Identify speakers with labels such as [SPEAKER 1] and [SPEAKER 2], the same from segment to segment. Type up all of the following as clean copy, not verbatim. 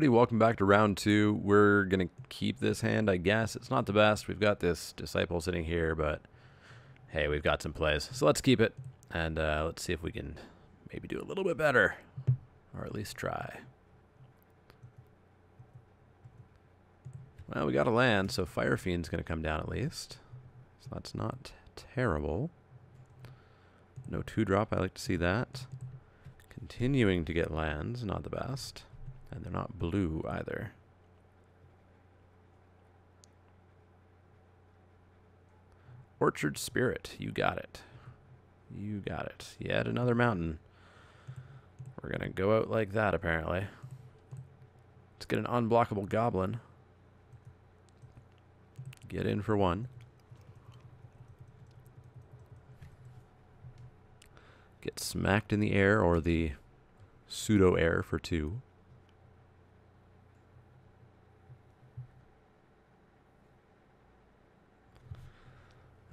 [SPEAKER 1] everybody, welcome back to round two. We're going to keep this hand, I guess. It's not the best. We've got this Disciple sitting here, but hey, we've got some plays. So let's keep it, and let's see if we can maybe do a little bit better, or at least try. Well, we got a land, so Fire Fiend's going to come down at least. So that's not terrible. No 2-drop, I like to see that. Continuing to get lands, not the best. And they're not blue either. Orchard Spirit, you got it. You got it. Yet another mountain. We're going to go out like that, apparently. Let's get an unblockable goblin. Get in for 1. Get smacked in the air, or the pseudo-air, for 2.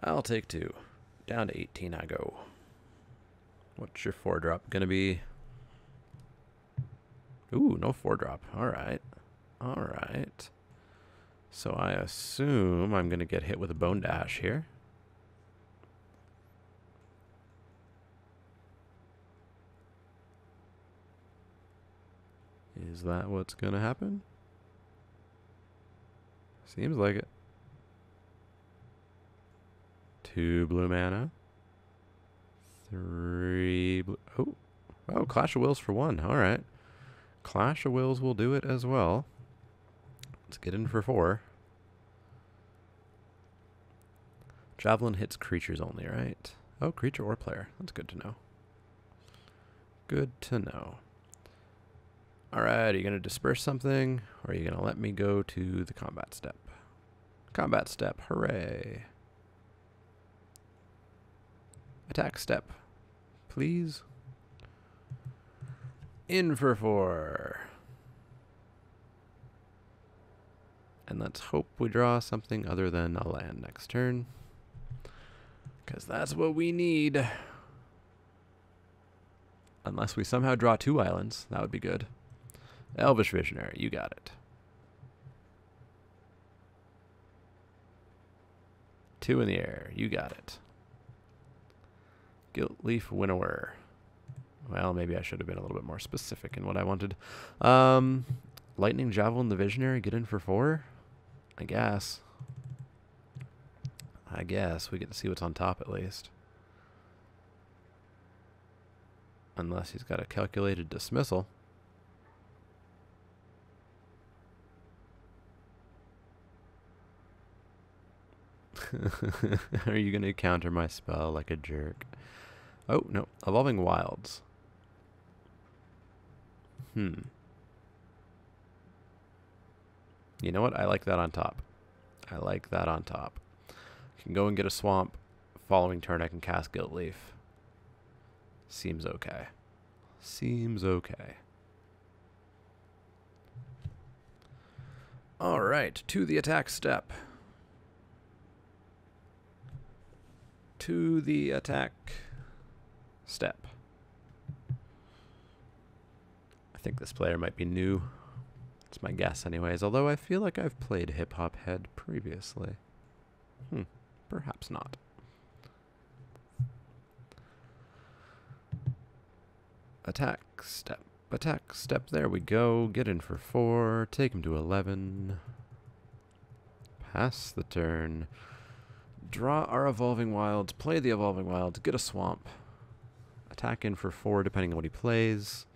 [SPEAKER 1] I'll take 2. Down to 18 I go. What's your 4-drop gonna be? Ooh, no 4-drop. Alright. Alright. So I assume I'm gonna get hit with a Bone Dash here. Is that what's gonna happen? Seems like it. 2 blue mana. 3 blue. Oh, Clash of Wills for 1. Alright. Clash of Wills will do it as well. Let's get in for 4. Javelin hits creatures only, right? Oh, creature or player. That's good to know. Good to know. Alright, are you going to disperse something? Or are you going to let me go to the combat step? Combat step, hooray. Attack step, please. In for 4. And let's hope we draw something other than a land next turn, because that's what we need. Unless we somehow draw 2 islands, that would be good. Elvish Visionary, you got it. 2 in the air, you got it. Gilt Leaf Winnower. Well, maybe I should have been a little bit more specific in what I wanted. Lightning Javelin the Visionary, get in for 4? I guess. I guess we get to see what's on top at least. Unless he's got a calculated dismissal. Are you going to counter my spell like a jerk? Oh, no. Evolving Wilds. You know what? I like that on top. I like that on top. I can go and get a swamp. Following turn, I can cast Gilt Leaf. Seems okay. Seems okay. Alright, to the attack step. To the attack step. I think this player might be new. It's my guess anyways, although I feel like I've played Hip Hop Head previously. Perhaps not. Attack step. Attack step. There we go. Get in for 4. Take him to 11. Pass the turn. Draw our Evolving Wilds. Play the Evolving Wilds. Get a swamp. Attack in for 4 depending on what he plays.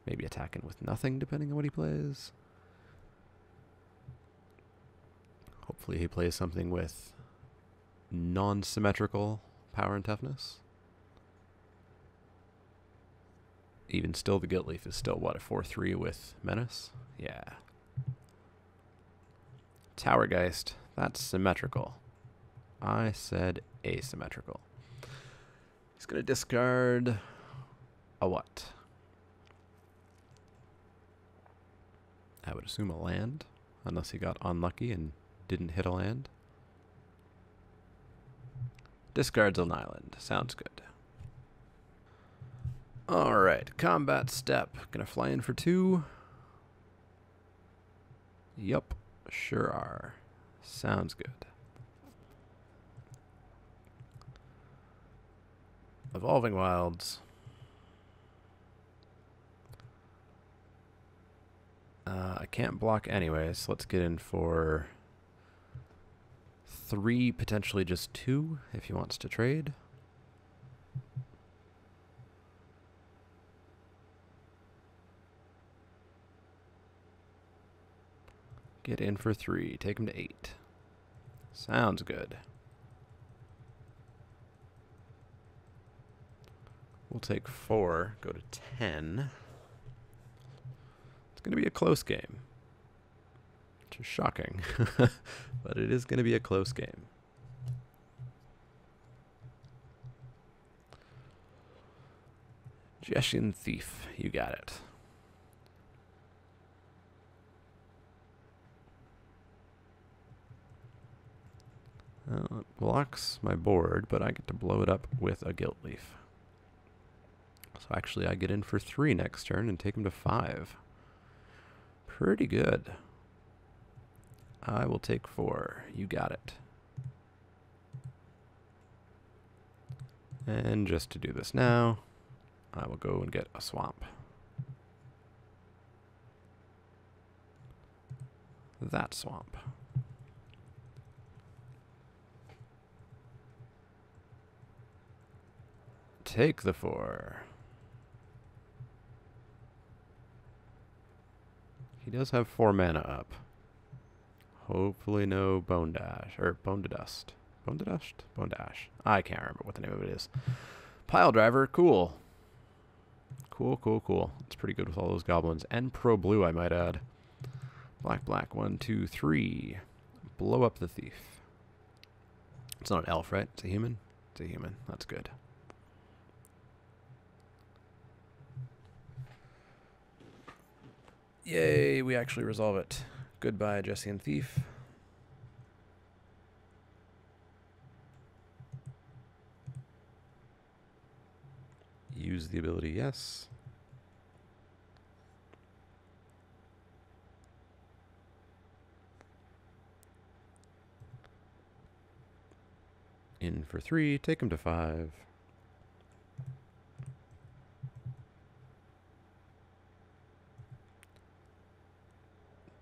[SPEAKER 1] Maybe attack in with nothing depending on what he plays. Hopefully he plays something with non-symmetrical power and toughness. Even still, the Gilt Leaf is still, what, a 4/3 with Menace? Yeah. Towergeist. That's symmetrical. I said asymmetrical. He's going to discard a what? I would assume a land, unless he got unlucky and didn't hit a land. Discards an island. Sounds good. Alright, combat step. Gonna fly in for 2. Yup, sure are. Sounds good. Evolving Wilds. I can't block anyway, so let's get in for 3, potentially just 2, if he wants to trade. Get in for 3, take him to 8. Sounds good. We'll take 4, go to 10. It's going to be a close game. Which is shocking. But it is going to be a close game. Jeshian Thief, you got it. It blocks my board, but I get to blow it up with a Gilt Leaf. So actually I get in for 3 next turn and take him to 5. Pretty good. I will take 4. You got it. And just to do this now, I will go and get a swamp. That swamp. Take the 4. He does have 4 mana up. Hopefully no Bone Dash, or Bone to Dust. Bone to Dust? Bone Dash. I can't remember what the name of it is. Pile Driver, cool. Cool, cool, cool. It's pretty good with all those goblins. And Pro Blue, I might add. Black, black, 1, 2, 3. Blow up the Thief. It's not an elf, right? It's a human? It's a human. That's good. Yay, we actually resolve it. Goodbye, Jeshian Thief. Use the ability, yes. In for 3, take him to 5.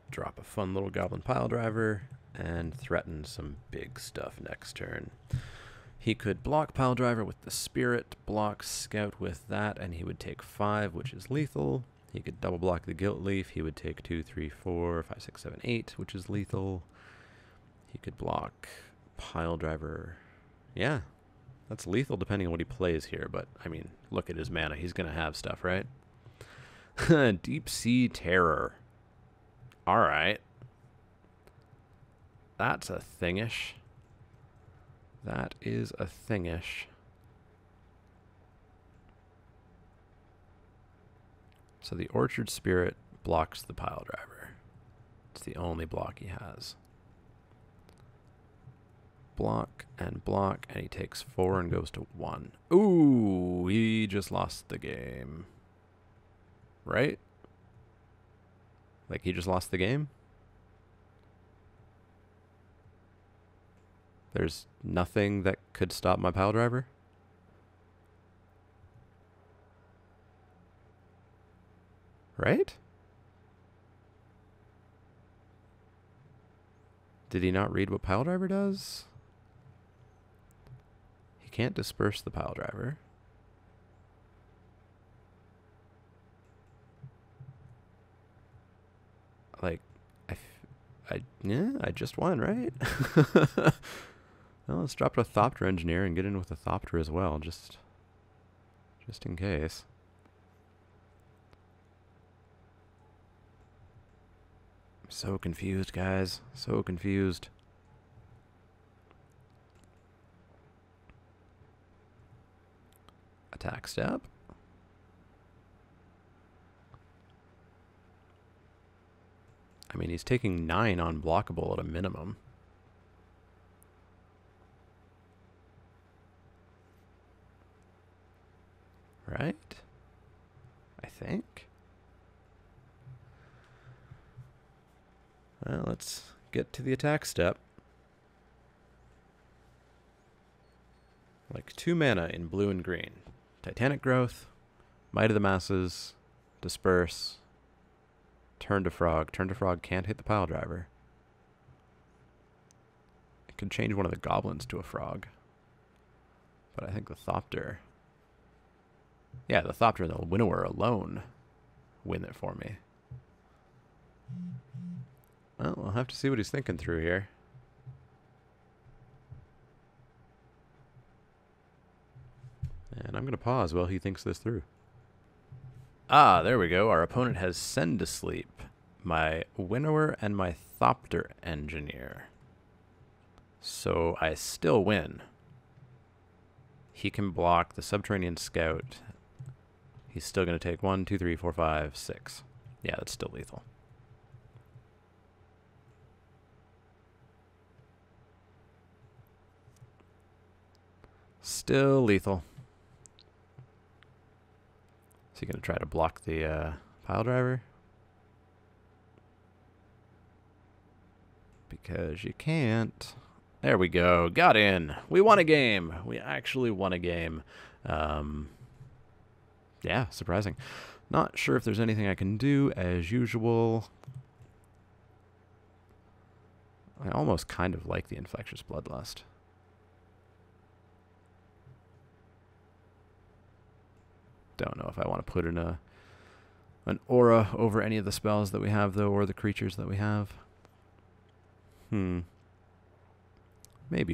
[SPEAKER 1] Drop a fun little goblin pile driver and threaten some big stuff next turn. He could block pile driver with the spirit, block scout with that, and he would take 5, which is lethal. He could double block the Gilt Leaf. He would take 2, 3, 4, 5, 6, 7, 8, which is lethal. He could block pile driver. Yeah, that's lethal depending on what he plays here, but I mean, look at his mana. He's going to have stuff, right? Deep Sea Terror. All right. That's a thingish. That is a thingish. So the Orchard Spirit blocks the pile driver. It's the only block he has. Block, and he takes 4 and goes to 1. Ooh, he just lost the game. Right? Like, he just lost the game? There's nothing that could stop my pile driver? Right? Did he not read what pile driver does? He can't disperse the pile driver. Like, yeah, I just won, right? Well, let's drop a Thopter Engineer and get in with a Thopter as well, just in case. I'm so confused, guys. So confused. Attack step. I mean, he's taking 9 unblockable at a minimum. Right? I think. Well, let's get to the attack step. Like 2 mana in blue and green. Titanic Growth, Might of the Masses, Disperse, Turn to Frog. Turn to Frog can't hit the pile driver. It could change one of the goblins to a frog. But I think the Thopter... Yeah, the Thopter and the Winnower alone win it for me. Well, we'll have to see what he's thinking through here. And I'm going to pause while he thinks this through. Ah, there we go. Our opponent has Send to Sleep, my Winnower and my Thopter Engineer. So I still win. He can block the Subterranean Scout. He's still going to take 1, 2, 3, 4, 5, 6. Yeah, that's still lethal. Still lethal. Is he going to try to block the pile driver? Because you can't. There we go. Got in. We won a game. We actually won a game. Yeah, surprising. Not sure if there's anything I can do, as usual. I almost kind of like the Infectious Bloodlust. Don't know if I want to put in an aura over any of the spells that we have, though, or the creatures that we have. Maybe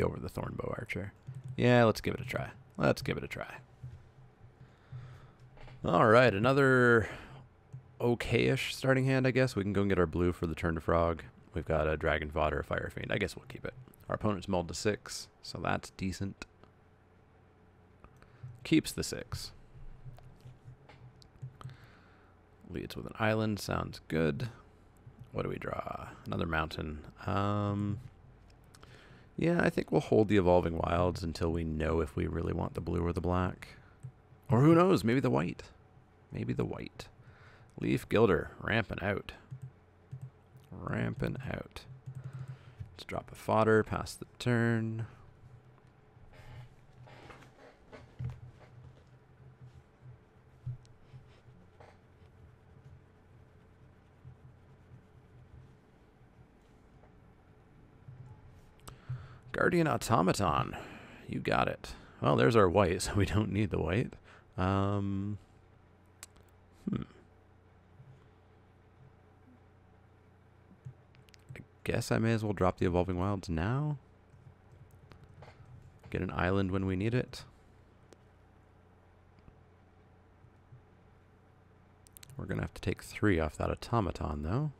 [SPEAKER 1] over the Thornbow Archer. Yeah, let's give it a try. Let's give it a try. All right, another okay-ish starting hand, I guess. We can go and get our blue for the Turn to Frog. We've got a Dragon Fodder, a Fire Fiend. I guess we'll keep it. Our opponent's mulled to 6, so that's decent. Keeps the 6. Leads with an island. Sounds good. What do we draw? Another mountain. Yeah, I think we'll hold the Evolving Wilds until we know if we really want the blue or the black. Or who knows, maybe the white. Maybe the white. Leaf Gilder, ramping out. Ramping out. Let's drop a fodder, pass the turn. Guardian Automaton. You got it. Well, there's our white, so we don't need the white. I guess I may as well drop the Evolving Wilds now. Get an island when we need it. We're going to have to take 3 off that Automaton, though.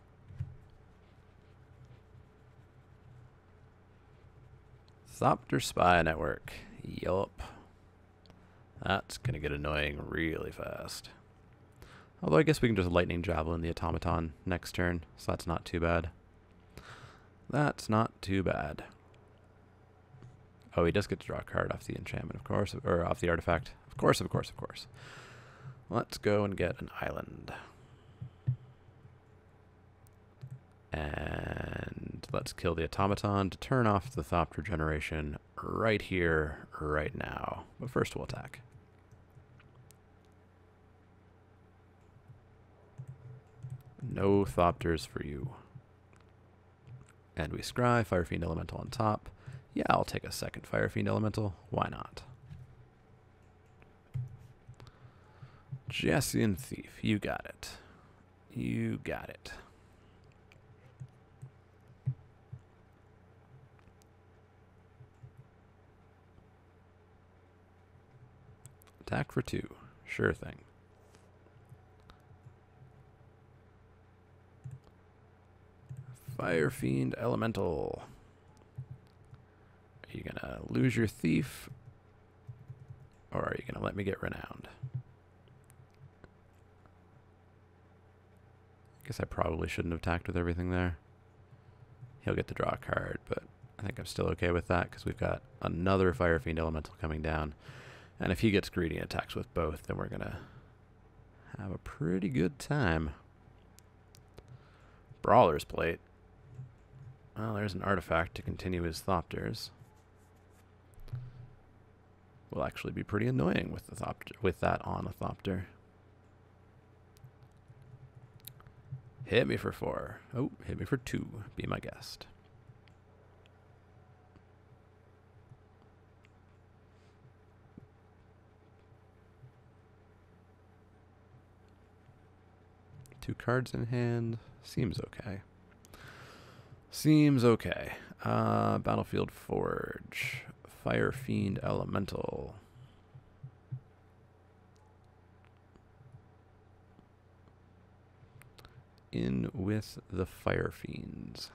[SPEAKER 1] Thopter Spy Network. Yup. That's going to get annoying really fast. Although I guess we can just Lightning Javelin the Automaton next turn, so that's not too bad. That's not too bad. Oh, he does get to draw a card off the enchantment, of course, or off the artifact. Of course, of course, of course. Let's go and get an island. And let's kill the Automaton to turn off the Thopter generation right here, right now. But first we'll attack. No Thopters for you. And we scry, Fire Fiend Elemental on top. Yeah, I'll take a second Fire Fiend Elemental. Why not? Jessian Thief, you got it. You got it. Attack for 2. Sure thing. Fire Fiend Elemental. Are you going to lose your Thief? Or are you going to let me get Renowned? I guess I probably shouldn't have attacked with everything there. He'll get to draw a card, but I think I'm still okay with that because we've got another Fire Fiend Elemental coming down. And if he gets greedy and attacks with both, then we're going to have a pretty good time. Brawler's Plate. Well, there's an artifact to continue his Thopters. Will actually be pretty annoying with the Thopter, with that on a Thopter. Hit me for 4. Oh, hit me for 2. Be my guest. Two cards in hand. Seems okay. Seems okay. Battlefield Forge. Fire Fiend Elemental. In with the Fire Fiends.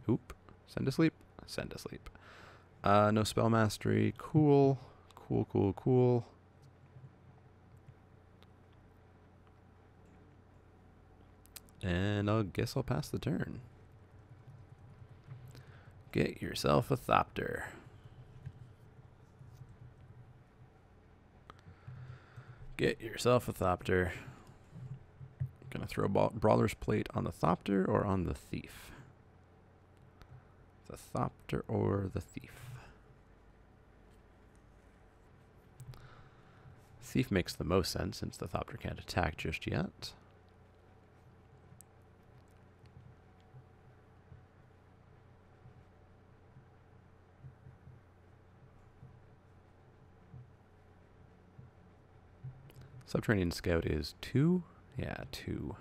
[SPEAKER 1] Oop. Send to sleep. Send to sleep. No spell mastery. Cool. Cool, cool, cool. And I guess I'll pass the turn. Get yourself a Thopter. Get yourself a Thopter. Gonna throw a Brawler's Plate on the Thopter or on the Thief? The Thopter or the Thief? Thief makes the most sense since the Thopter can't attack just yet. Subterranean Scout is 2? Yeah, 2.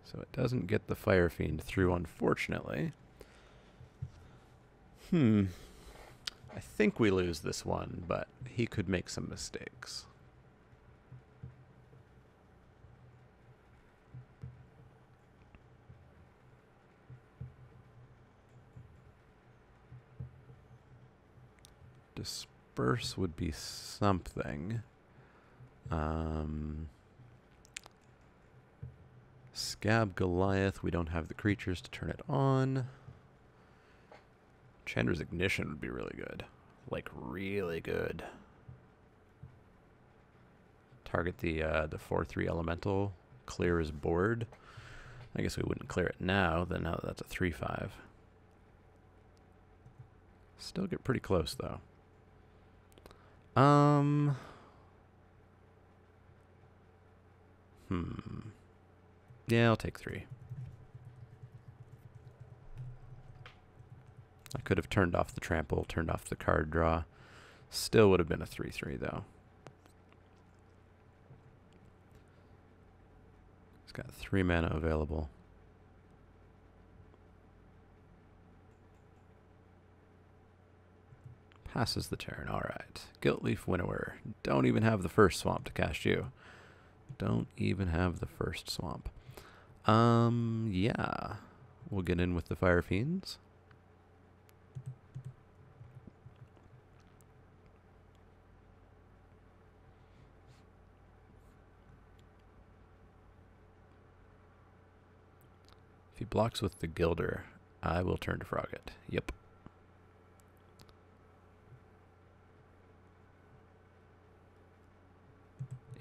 [SPEAKER 1] So it doesn't get the Fire Fiend through, unfortunately. I think we lose this one, but he could make some mistakes. Disperse would be something. Scab Goliath, we don't have the creatures to turn it on. Chandra's Ignition would be really good. Like, really good. Target the 4/3 elemental, clear his board. I guess we wouldn't clear it now, then now that's a 3/5. Still get pretty close, though. Yeah, I'll take 3. I could have turned off the trample, turned off the card draw. Still would have been a 3/3, though. He's got 3 mana available. Passes the turn. All right. Guiltleaf Winnower. Don't even have the first swamp to cast you. Don't even have the first swamp. Yeah. We'll get in with the Fire Fiends. If he blocks with the Gilder, I will turn to frog it. Yep.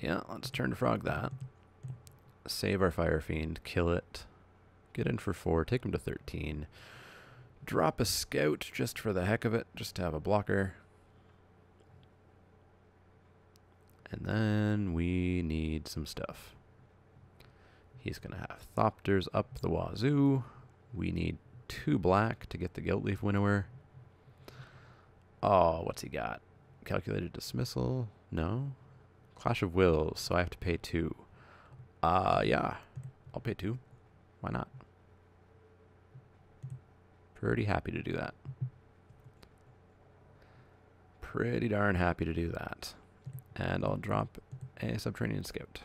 [SPEAKER 1] Yeah, let's turn to frog that. Save our Fire Fiend, kill it, get in for 4, take him to 13. Drop a Scout just for the heck of it, just to have a blocker. And then we need some stuff. He's going to have Thopters up the wazoo. We need 2 black to get the Guiltleaf Winnower. Oh, what's he got? Calculated Dismissal? No. Clash of Wills, so I have to pay 2. Yeah. I'll pay 2. Why not? Pretty happy to do that. Pretty darn happy to do that. And I'll drop a Subterranean Scout.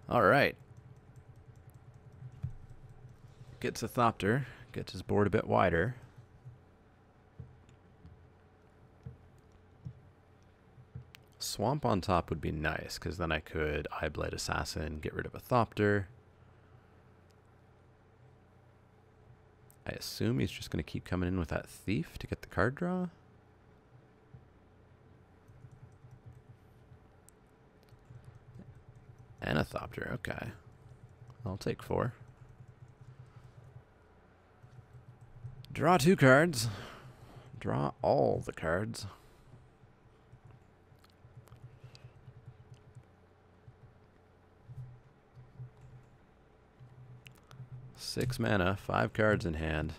[SPEAKER 1] Alright. Gets a Thopter. Gets his board a bit wider. Swamp on top would be nice, because then I could Eyeblight Assassin, get rid of a Thopter. I assume he's just going to keep coming in with that Thief to get the card draw. Manithopter, okay. I'll take 4. Draw 2 cards. Draw all the cards. Six mana, 5 cards in hand.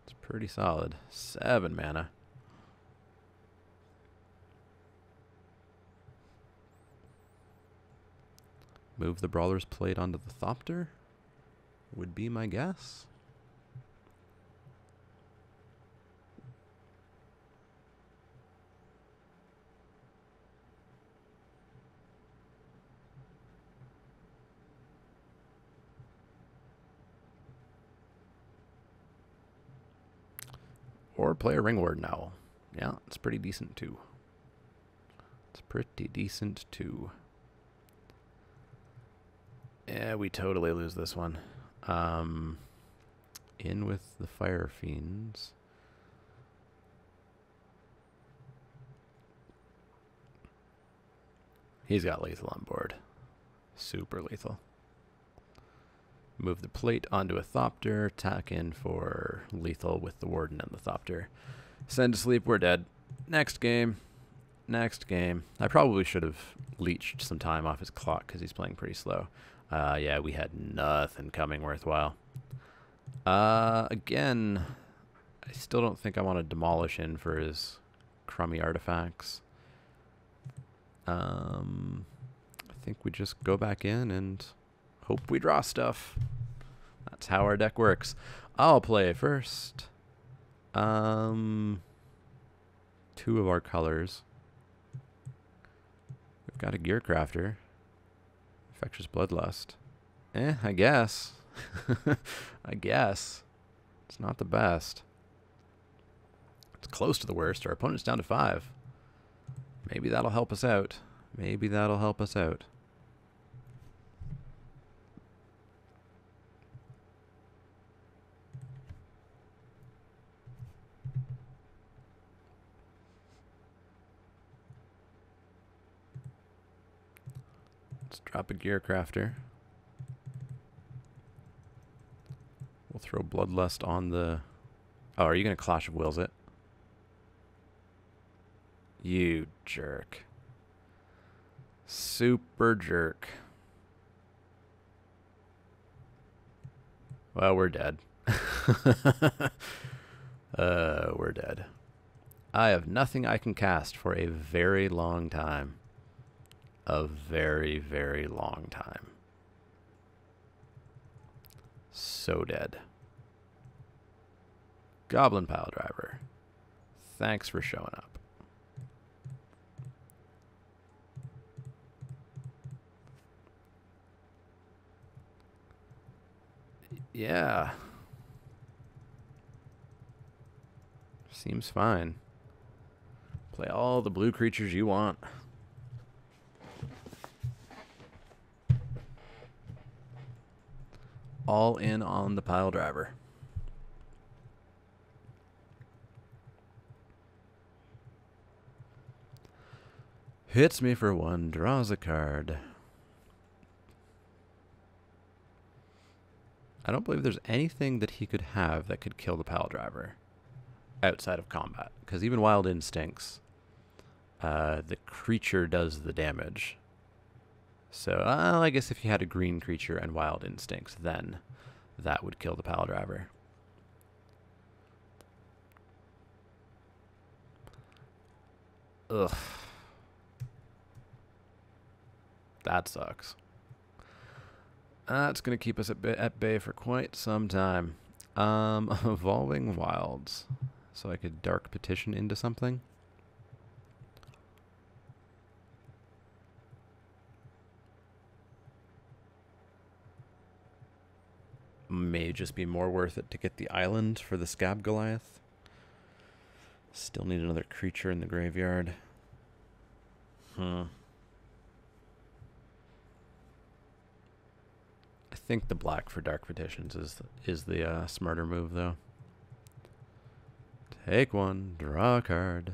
[SPEAKER 1] It's pretty solid. 7 mana. Move the Brawler's Plate onto the Thopter would be my guess. Or play a Ringward Owl. Yeah, it's pretty decent too. It's pretty decent too. Yeah, we totally lose this one. In with the Fire Fiends. He's got lethal on board. Super lethal. Move the plate onto a Thopter. Tack in for lethal with the Warden and the Thopter. Send to sleep. We're dead. Next game. Next game. I probably should have leeched some time off his clock because he's playing pretty slow. Yeah, we had nothing coming worthwhile. Again, I still don't think I want to demolish in for his crummy artifacts. I think we just go back in and hope we draw stuff. That's how our deck works. I'll play first. 2 of our colors. We've got a Gearcrafter. Infectious Bloodlust. I guess. I guess. It's not the best. It's close to the worst. Our opponent's down to 5. Maybe that'll help us out. Maybe that'll help us out. Let's drop a Gearcrafter. We'll throw Bloodlust on the... Oh, are you going to Clash of Wills it? You jerk. Super jerk. Well, we're dead. We're dead. I have nothing I can cast for a very long time. A very, very long time. So dead. Goblin Piledriver. Thanks for showing up. Yeah. Seems fine. Play all the blue creatures you want. All in on the Piledriver. Hits me for 1, draws a card. I don't believe there's anything that he could have that could kill the Piledriver outside of combat. Because even Wild Instincts, the creature does the damage. So, I guess if you had a green creature and Wild Instincts, then that would kill the Piledriver. Ugh. That sucks. That's going to keep us at bay for quite some time. Evolving Wilds. So I could Dark Petition into something. May just be more worth it to get the island for the Scab Goliath. Still need another creature in the graveyard. I think the black for Dark Petitions is the smarter move, though. Take 1, draw a card.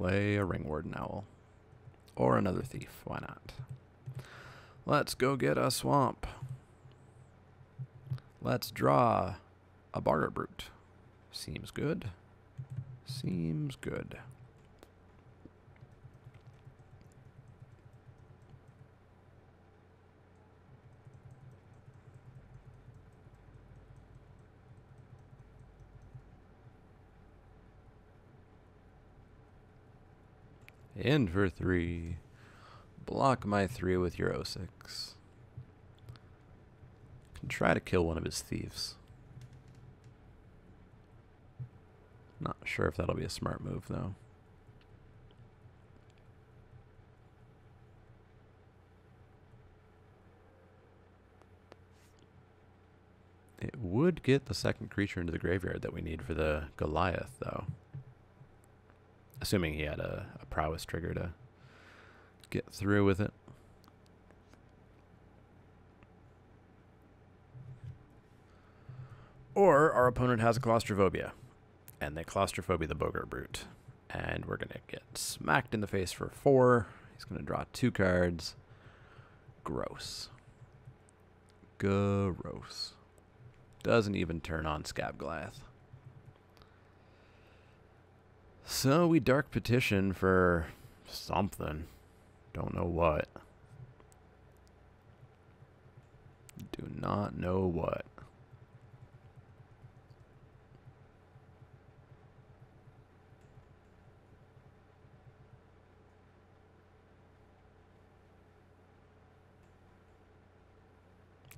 [SPEAKER 1] Play a Ring Warden Owl. Or another thief. Why not? Let's go get a swamp. Let's draw a Barter Brute. Seems good. Seems good. In for 3. Block my 3 with your 06. Can try to kill one of his thieves. Not sure if that'll be a smart move, though. It would get the second creature into the graveyard that we need for the Goliath, though. Assuming he had a prowess trigger to get through with it. Or our opponent has a claustrophobia, and they claustrophobia the Bogart Brute. And we're going to get smacked in the face for 4. He's going to draw 2 cards. Gross. Gross. Doesn't even turn on Scab Goliath. So we Dark Petition for something. Don't know what. Do not know what.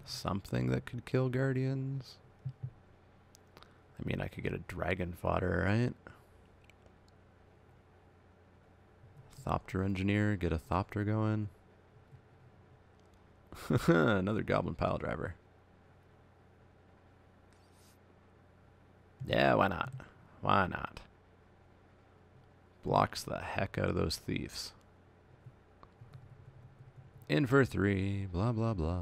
[SPEAKER 1] Something that could kill Guardians. I mean, I could get a Dragon Fodder, right? Thopter Engineer, get a Thopter going. Another Goblin Pile Driver. Yeah, why not? Why not? Blocks the heck out of those thieves. In for 3, blah, blah, blah.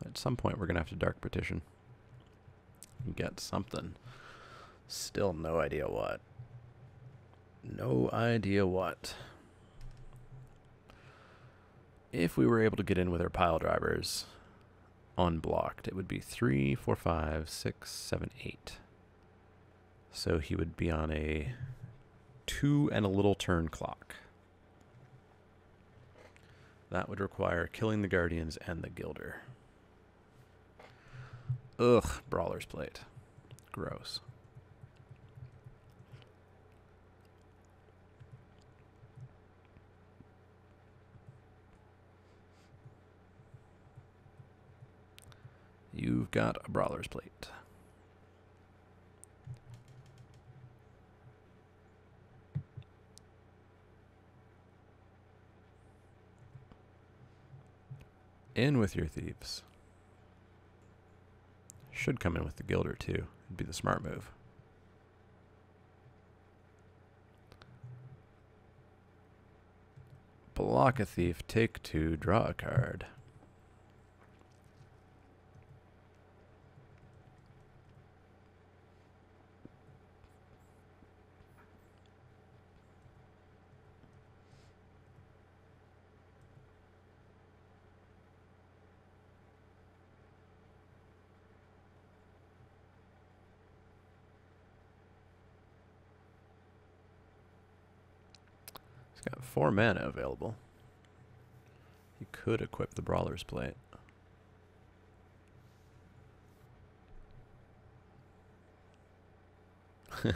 [SPEAKER 1] At some point, we're going to have to Dark Petition. Get something. Still no idea what. No idea what. If we were able to get in with our pile drivers unblocked, it would be 3, 4, 5, 6, 7, 8. So he would be on a 2 and a little turn clock. That would require killing the Guardians and the Gilder. Ugh, Brawler's Plate. Gross. You've got a Brawler's Plate. In with your thieves. Should come in with the Gilder, too. It'd be the smart move. Block a thief, take 2, draw a card. Got 4 mana available. You could equip the Brawler's Plate.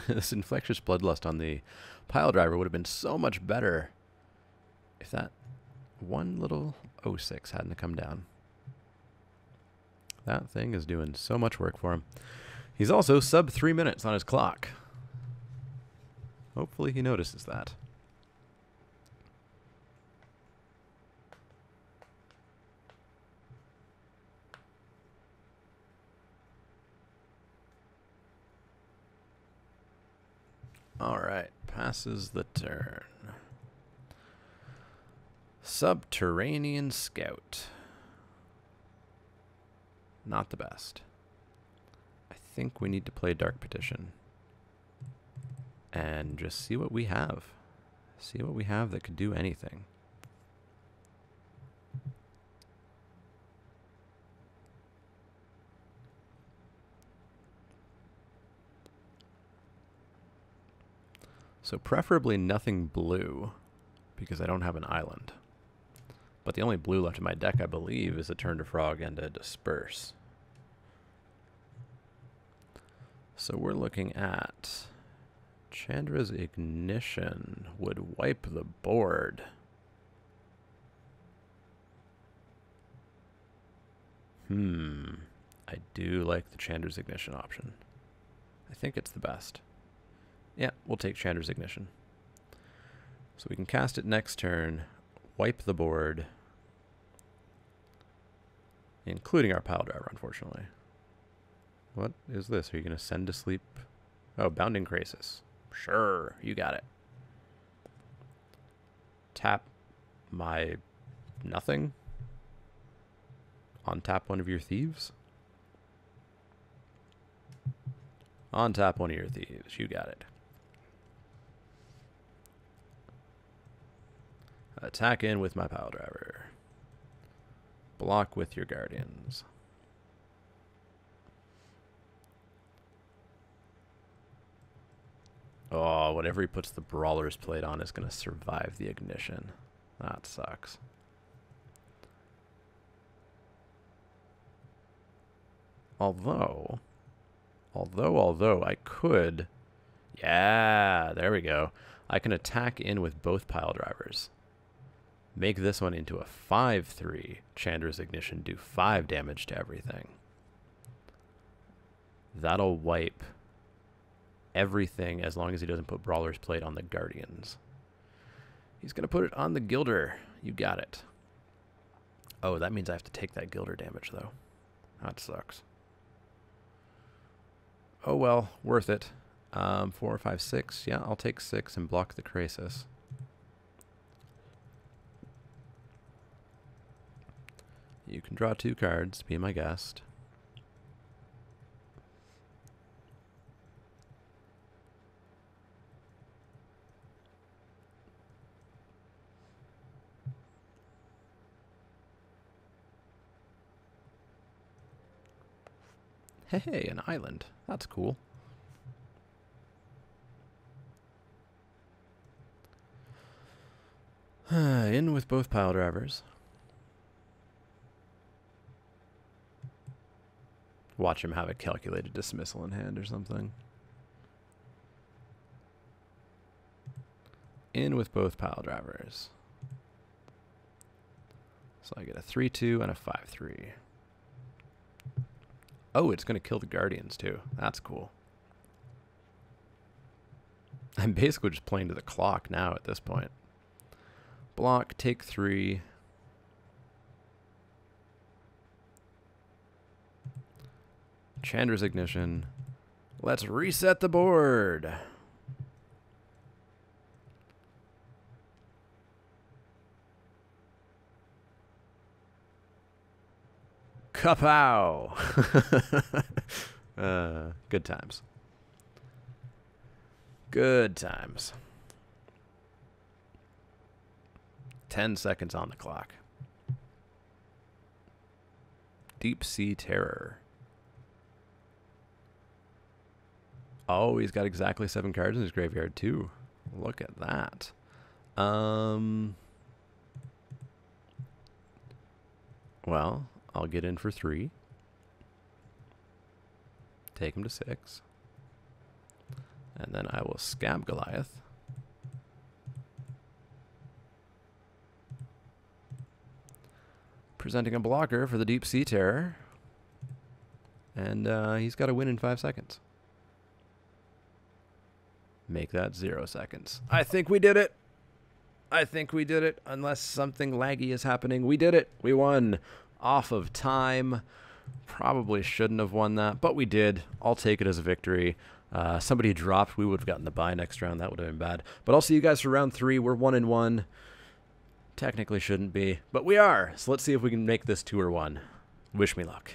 [SPEAKER 1] This Infectious Bloodlust on the pile driver would have been so much better if that one little 06 hadn't come down. That thing is doing so much work for him. He's also sub 3 minutes on his clock. Hopefully he notices that. passes the turn. Subterranean Scout. Not the best. I think we need to play Dark Petition. And just see what we have. See what we have that could do anything. So preferably nothing blue, because I don't have an island. But the only blue left in my deck, I believe, is a Turn to Frog and a Disperse. So we're looking at Chandra's Ignition would wipe the board. I do like the Chandra's Ignition option. I think it's the best. Yeah, we'll take Chandra's Ignition. So we can cast it next turn, wipe the board, including our pile driver, unfortunately. What is this? Are you going to send to sleep? Oh, Bounding Crisis. Sure, you got it. Tap my nothing. Untap one of your thieves. Untap one of your thieves. You got it. Attack in with my pile driver. Block with your guardians. Oh, whatever he puts the Brawler's Plate on is going to survive the ignition. That sucks. Although I could... Yeah, there we go. I can attack in with both pile drivers. Make this one into a 5/3. Chandra's Ignition, do 5 damage to everything. That'll wipe everything as long as he doesn't put Brawler's Plate on the Guardians. He's going to put it on the Gilder. You got it. Oh, that means I have to take that Gilder damage, though. That sucks. Oh, well, worth it. 4, 5, 6. Yeah, I'll take 6 and block the Crisis. You can draw 2 cards. Be my guest. Hey, an island. That's cool. In with both pile drivers. Watch him have a calculated dismissal in hand or something. In with both pile drivers. So I get a 3/2 and a 5/3. Oh, it's going to kill the Guardians too. That's cool. I'm basically just playing to the clock now at this point. Block, take 3. Chandra's Ignition. Let's reset the board. Kapow! Good times. Good times. 10 seconds on the clock. Deep Sea Terror. Oh, he's got exactly 7 cards in his graveyard, too. Look at that. Well, I'll get in for 3. Take him to 6. And then I will Scab Goliath. Presenting a blocker for the Deep Sea Terror. And he's got to win in 5 seconds. Make that 0 seconds. I think we did it. I think we did it. Unless something laggy is happening. We did it. We won. Off of time. Probably shouldn't have won that, but we did. I'll take it as a victory. Somebody dropped, we would have gotten the bye next round. That would have been bad. But I'll see you guys for round 3. We're 1-1. Technically shouldn't be, but we are. So let's see if we can make this 2-1. Wish me luck.